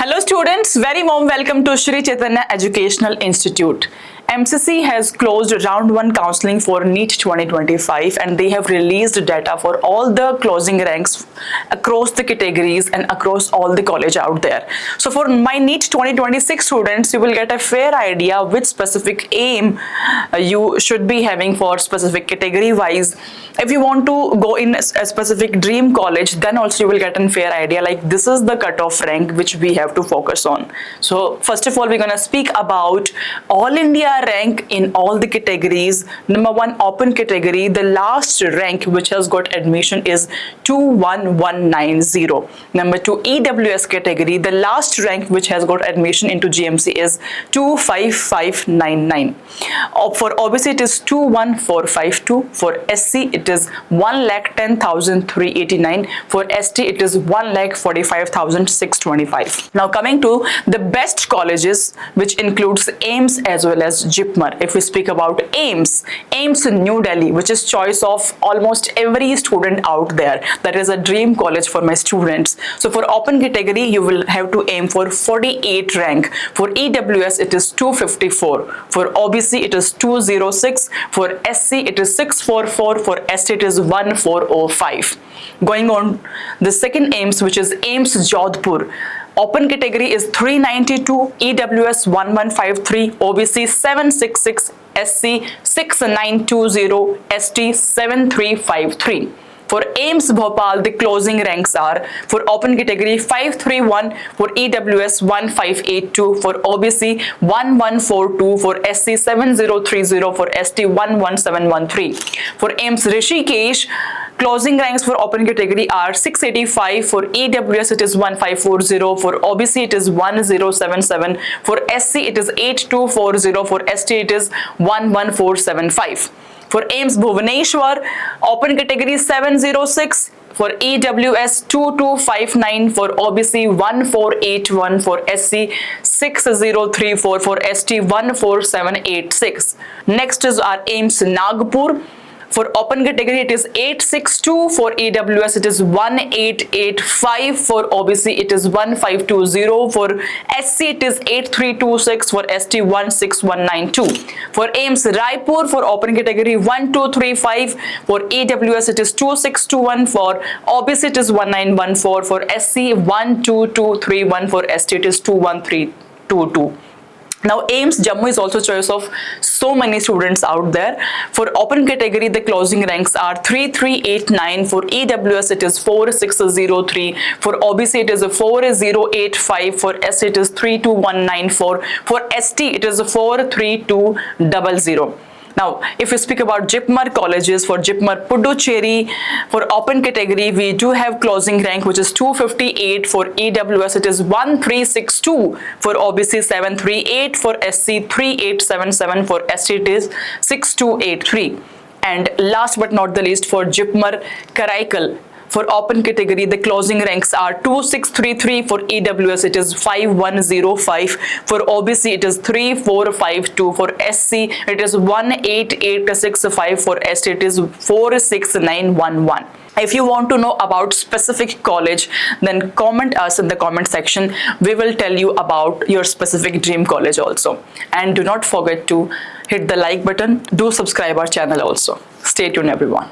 Hello students, very warm welcome to Shri Chaitanya Educational Institute. MCC has closed round 1 counseling for NEET 2025 and they have released data for all the closing ranks across the categories and across all the college out there. So for my NEET 2026 students, you will get a fair idea which specific aim you should be having for specific category wise. If you want to go in a specific dream college, then also you will get a fair idea like this is the cutoff rank which we have to focus on. So first of all, we're gonna speak about All India rank in all the categories. Number 1 open category, the last rank which has got admission is 21190. Number 2 EWS category, the last rank which has got admission into GMC is 25599. For OBC it is 21452. For SC it is 1,10,389. For ST it is 1,45,625. Now coming to the best colleges, which includes AIMS as well as JIPMER. If we speak about AIMS New Delhi, which is choice of almost every student out there, that is a dream college for my students. So for open category you will have to aim for 48 rank. For EWS it is 254. For OBC it is 206. For SC it is 644. For ST it is 1405. Going on, the second AIMS, which is AIMS Jodhpur. Open category is 392, EWS 1153, OBC 766, SC 6920, ST 7353. For AIMS Bhopal, the closing ranks are for open category 531, for EWS 1582, for OBC 1142, for SC 7030, for ST 11713. For AIMS Rishikesh, closing ranks for open category are 685, for EWS it is 1540, for OBC it is 1077, for SC it is 8240, for ST it is 11475. For AIMS Bhubaneswar, open category 706, for EWS 2259, for OBC 1481, for SC 6034, for ST 14786. Next is our AIMS Nagpur. For open category it is 862, for EWS it is 1885, for OBC it is 1520, for SC it is 8326, for ST 16192. For AIMS Raipur, for open category 1235, for EWS it is 2621, for OBC it is 1914, for SC 12231, for ST it is 21322. Now AIMS Jammu is also choice of so many students out there. For open category the closing ranks are 3389, for EWS it is 4603, for OBC it is 4085, for SC it is 32194, for ST it is 43200. Now, if we speak about JIPMER colleges, for JIPMER Puducherry, for open category, we do have closing rank which is 258, for EWS it is 1362, for OBC 738, for SC 3877, for ST it is 6283. And last but not the least, for JIPMER Karaikal, for open category, the closing ranks are 2633, for EWS it is 5105, for OBC it is 3452, for SC it is 18865, for ST it is 46911. If you want to know about specific college, then comment us in the comment section. We will tell you about your specific dream college also. And do not forget to hit the like button. Do subscribe our channel also. Stay tuned everyone.